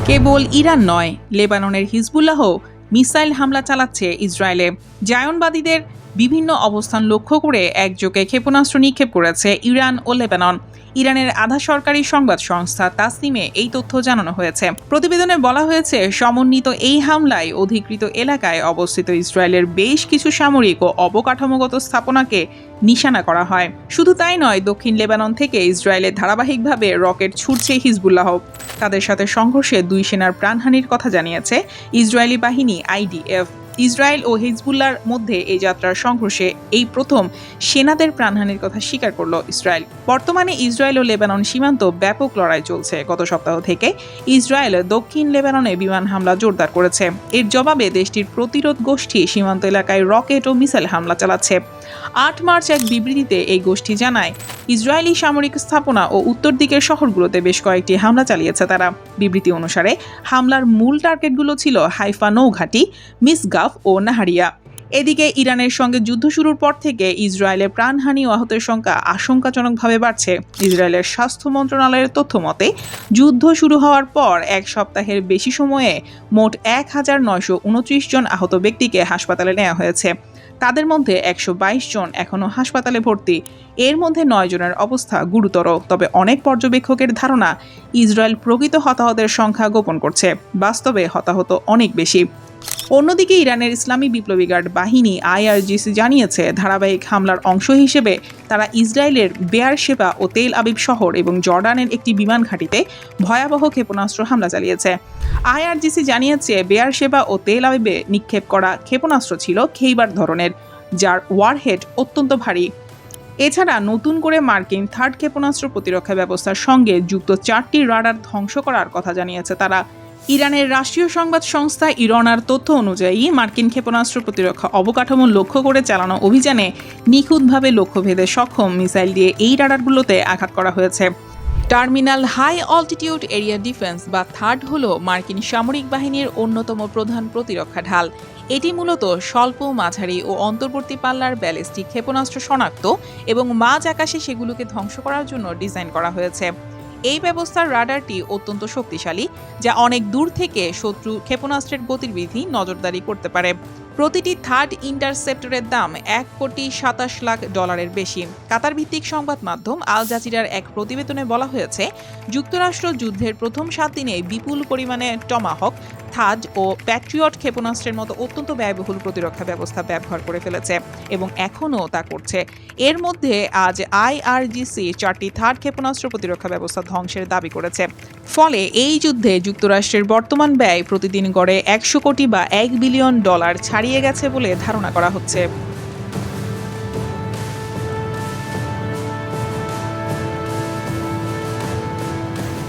কেবল Iran নয়, লেবাননের Hezbollah missile হামলা চালাচ্ছে ইসরায়েলে। জায়নবাদীদের বিভিন্ন অবস্থান লক্ষ্য করে একযোগে ক্ষেপণাস্ত্র নিক্ষেপ করেছে ইরান ও লেবানন। ইরানের আধা সরকারি সংবাদ সংস্থা তাসনিমে এই তথ্য জানানো হয়েছে। প্রতিবেদনে বলা হয়েছে, সমন্বিত এই হামলায় অধিকৃত এলাকায় অবস্থিত ইসরায়েলের বেশ কিছু সামরিক ও অবকাঠামোগত স্থাপনাকে নিশানা করা হয়। শুধু তাই নয়, দক্ষিণ লেবানন থেকে ইসরায়েলে ধারাবাহিকভাবে রকেট ছুটছে হিজবুল্লাহ। তাদের সাথে সংঘর্ষে 2 সেনার প্রাণহানির কথা জানিয়েছে ইসরায়েলি বাহিনী IDF। ইসরায়েল ও হিজবুল্লাহর মধ্যে এই যাত্রার সংঘর্ষে এই প্রথম সেনাদের প্রাণহানির কথা স্বীকার করল ইসরায়েল। বর্তমানে ইসরায়েল ও লেবানন সীমান্ত ব্যাপক লড়াই চলছে। গত সপ্তাহ থেকে ইসরায়েল দক্ষিণ লেবাননে বিমান হামলা জোরদার করেছে। এর জবাবে দেশটির প্রতিরোধ গোষ্ঠী সীমান্ত এলাকায় রকেট ও মিসাইল হামলা চালাচ্ছে। 8 মার্চ এক বিবৃতিতে এই গোষ্ঠী জানায়, ইসরায়েলি সামরিক স্থাপনা ও উত্তর দিকের শহরগুলোতে বেশ কয়েকটি হামলা চালিয়েছে তারা। বিবৃতি অনুসারে হামলার মূল টার্গেটগুলো ছিল হাইফা নৌঘাঁটি, মিসগাফ ও নাহারিয়া। এদিকে ইরানের সঙ্গে যুদ্ধ শুরুর পর থেকে ইসরায়েলের প্রাণহানি ও আহতের সংখ্যা আশঙ্কাজনকভাবে বাড়ছে। ইসরায়েলের স্বাস্থ্য মন্ত্রণালয়ের তথ্য মতে, যুদ্ধ শুরু হওয়ার পর এক সপ্তাহের বেশি সময়ে মোট 1929 জন আহত ব্যক্তিকে হাসপাতালে নেওয়া হয়েছে। তাদের মধ্যে 122 জন এখনও হাসপাতালে ভর্তি। এর মধ্যে 9 জনের অবস্থা গুরুতর। তবে অনেক পর্যবেক্ষকের ধারণা, ইসরায়েল প্রকৃত হতাহতের সংখ্যা গোপন করছে। বাস্তবে হতাহত অনেক বেশি। অন্যদিকে ইরানের ইসলামী বিপ্লবী গার্ড বাহিনী IRGC জানিয়েছে, ধারাবাহিক হামলার অংশ হিসেবে তারা ইসরায়েলের বেয়ারশেবা ও তেল আবিব শহর এবং জর্ডানের একটি বিমান ঘাঁটিতে ভয়াবহ ক্ষেপণাস্ত্র হামলা চালিয়েছে। IRGC জানিয়েছে, বেয়ারশেবা ও তেল আবিবে নিক্ষেপ করা ক্ষেপণাস্ত্র ছিল খেইবার ধরনের, যার ওয়ারহেড অত্যন্ত ভারী। এছাড়া নতুন করে মার্কিন থার্ড ক্ষেপণাস্ত্র প্রতিরক্ষা ব্যবস্থার সঙ্গে যুক্ত 4টি রাডার ধ্বংস করার কথা জানিয়েছে তারা। ইরানের রাষ্ট্রীয় সংবাদ সংস্থা ইরনার তথ্য অনুযায়ী, মার্কিন ক্ষেপণাস্ত্র প্রতিরক্ষা অবকাঠামো লক্ষ্য করে চালানো অভিযানে নিখুঁতভাবে লক্ষ্যভেদে সক্ষম মিসাইল দিয়ে এই রাডারগুলোতে আঘাত করা হয়েছে। Terminal high altitude area defence বা থার্ড হল মার্কিন সামরিক বাহিনীর অন্যতম প্রধান প্রতিরক্ষা ঢাল। এটি মূলত স্বল্প, মাঝারি ও অন্তর্বর্তী পাল্লার ব্যালিস্টিক ক্ষেপণাস্ত্র শনাক্ত এবং মাঝ আকাশে সেগুলোকে ধ্বংস করার জন্য ডিজাইন করা হয়েছে। এই ব্যবস্থার রাডারটি অত্যন্ত শক্তিশালী, যা অনেক দূর থেকে শত্রু ক্ষেপণাস্ত্রের গতিবিধি নজরদারি করতে পারে। প্রতিটি থার্ড ইন্টারসেপ্টরের দাম $1,27,00,000 বেশি। কাতার ভিত্তিক সংবাদ মাধ্যম আল জাজিরার এক প্রতিবেদনে বলা হয়েছে, যুক্তরাষ্ট্র যুদ্ধের প্রথম 7 দিনে বিপুল পরিমাণে টমাহক, থাড ও প্যাট্রিয়ট ক্ষেপণাস্ত্রের মতো অত্যন্ত ব্যয়বহুল প্রতিরক্ষা ব্যবস্থা ব্যবহার করে ফেলেছে এবং এখনও তা করছে। এর মধ্যে আজ IRGC 4টি থার্ড ক্ষেপণাস্ত্র প্রতিরক্ষা ব্যবস্থা ধ্বংসের দাবি করেছে। ফলে এই যুদ্ধে যুক্তরাষ্ট্রের বর্তমান ব্যয় প্রতিদিন গড়ে $100 কোটি বা $1 বিলিয়ন ছাড়িয়ে গেছে বলে ধারণা করা হচ্ছে।